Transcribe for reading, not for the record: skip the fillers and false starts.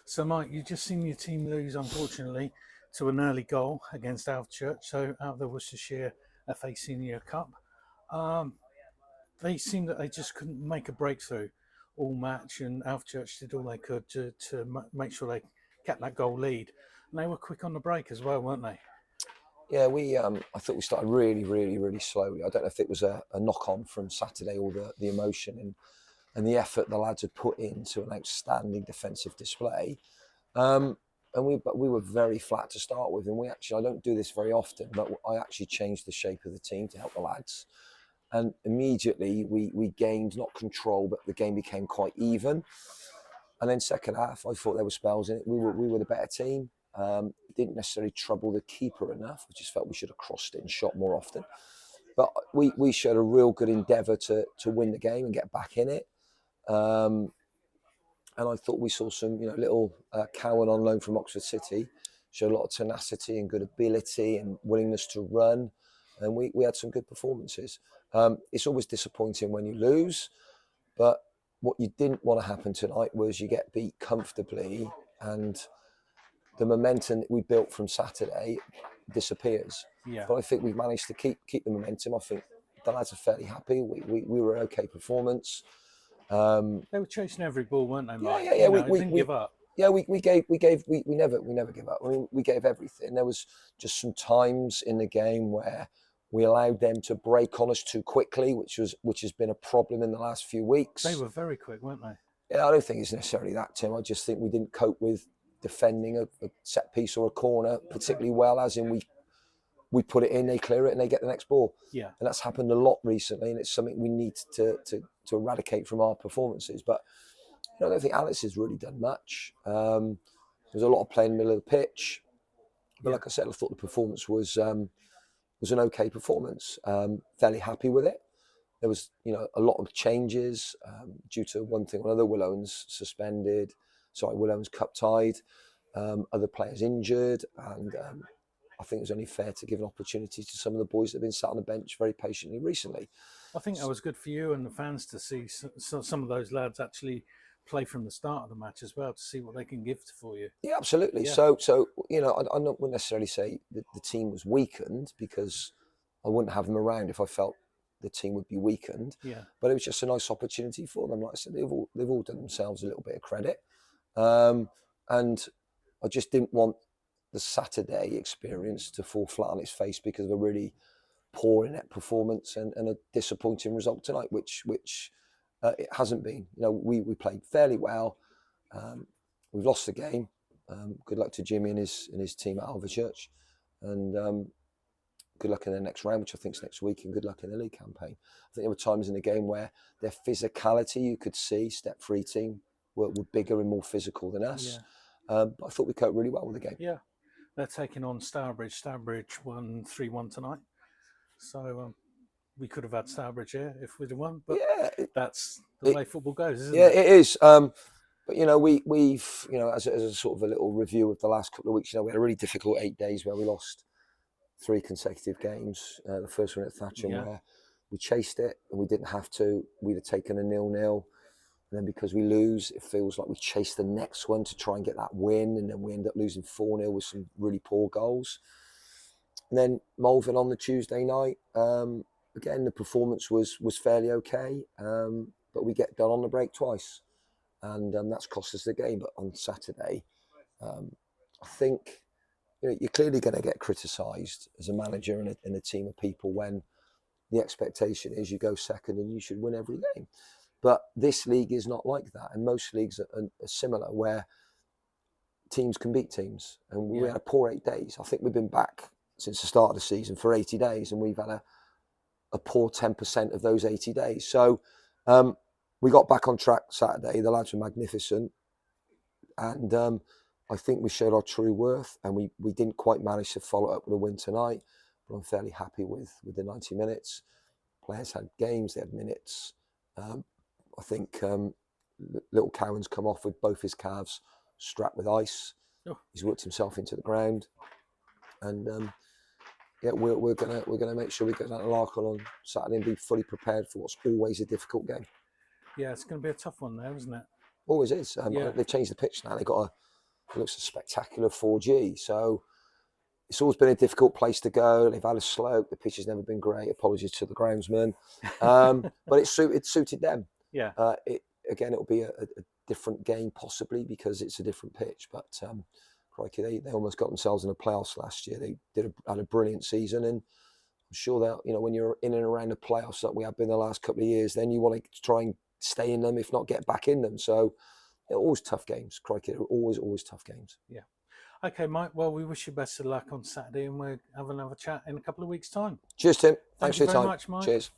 So, Mike, you just seen your team lose, unfortunately, to an early goal against Alvechurch, so out of the Worcestershire FA Senior Cup. Um, they seemed that they just couldn't make a breakthrough all match, and Alvechurch did all they could to make sure they kept that goal lead. And they were quick on the break as well, weren't they? Yeah, I thought we started really slowly. I don't know if it was a knock on from Saturday or the emotion and the effort the lads had put into an outstanding defensive display. And we were very flat to start with. And I don't do this very often, but I actually changed the shape of the team to help the lads. And immediately we gained not control, but the game became quite even. And then second half, I thought there were spells in it. We were the better team. Didn't necessarily trouble the keeper enough. I just felt we should have crossed it and shot more often. But we showed a real good endeavour to win the game and get back in it. And I thought we saw some, little Cowan on loan from Oxford City, showed a lot of tenacity and good ability and willingness to run. And we had some good performances. It's always disappointing when you lose, but what you didn't want to happen tonight was you get beat comfortably and the momentum that we built from Saturday disappears. Yeah. But I think we've managed to keep the momentum. I think the lads are fairly happy. We were an okay performance. They were chasing every ball, weren't they, Mike? Yeah. We didn't give up. Yeah, we never give up. I mean, we gave everything. There was just some times in the game where we allowed them to break on us too quickly, which has been a problem in the last few weeks. They were very quick, weren't they? Yeah, I don't think it's necessarily that, Tim. I just think we didn't cope with defending a set piece or a corner particularly well, as in we put it in, they clear it, and they get the next ball. Yeah. And that's happened a lot recently, and it's something we need to eradicate from our performances. But I don't think Alex has really done much. There's a lot of play in the middle of the pitch. But like I said, I thought the performance was an okay performance. Fairly happy with it. There was, a lot of changes due to one thing or another. Will Owens suspended. Will Owens cup tied. Other players injured, and I think it was only fair to give an opportunity to some of the boys that have been sat on the bench very patiently recently. I think that was good for you and the fans to see some of those lads actually play from the start of the match as well, to see what they can give for you. Yeah, absolutely. Yeah. So I wouldn't necessarily say that the team was weakened, because I wouldn't have them around if I felt the team would be weakened. Yeah. But it was just a nice opportunity for them. Like I said, they've all done themselves a little bit of credit. And I just didn't want the Saturday experience to fall flat on its face because of a really poor inept performance and a disappointing result tonight, which it hasn't been. We played fairly well. We've lost the game. Good luck to Jimmy and his team at Alvechurch, and good luck in the next round, which I think is next week, and good luck in the league campaign. I think there were times in the game where their physicality, you could see, Step 3 team were bigger and more physical than us. Yeah. But I thought we coped really well with the game. Yeah, they're taking on Stourbridge. Stourbridge won 3-1 tonight, so we could have had Stourbridge here if we'd have won. But that's the way football goes, isn't it? Yeah, it is. But we've as a sort of a little review of the last couple of weeks, we had a really difficult 8 days where we lost 3 consecutive games. The first one at Thatcham, where we chased it and we didn't have to. We'd have taken a 0-0. And then because we lose, it feels like we chase the next one to try and get that win. And then we end up losing 4-0 with some really poor goals. And then Malvern on the Tuesday night. Again, the performance was fairly okay. But we get done on the break twice. And that's cost us the game. But on Saturday, I think you're clearly going to get criticised as a manager and a team of people when the expectation is you go second and you should win every game. But this league is not like that. And most leagues are similar, where teams can beat teams. And we had a poor 8 days. I think we've been back since the start of the season for 80 days, and we've had a poor 10% of those 80 days. So we got back on track Saturday. The lads were magnificent. And I think we showed our true worth, and we didn't quite manage to follow up with a win tonight. But I'm fairly happy with the 90 minutes. Players had games, they had minutes. I think little Cowan's come off with both his calves strapped with ice. Oh. He's worked himself into the ground, and we're gonna make sure we get that Larkin on Saturday and be fully prepared for what's always a difficult game. Yeah, it's going to be a tough one there, isn't it? Always is. They've changed the pitch now. They've got It looks a spectacular 4G. So it's always been a difficult place to go. They've had a slope. The pitch has never been great. Apologies to the groundsman. But it suited them. Yeah. Again, it'll be a different game possibly because it's a different pitch. But crikey, they almost got themselves in the playoffs last year. They had a brilliant season, and I'm sure that, you know, when you're in and around the playoffs that we have been the last couple of years, then you want to try and stay in them, if not get back in them. So they're always tough games. Crikey, they're always tough games. Yeah. Okay, Mike. Well, we wish you best of luck on Saturday, and we'll have another chat in a couple of weeks' time. Cheers, Tim. Thank Thanks you for your very time. much, Mike. Cheers.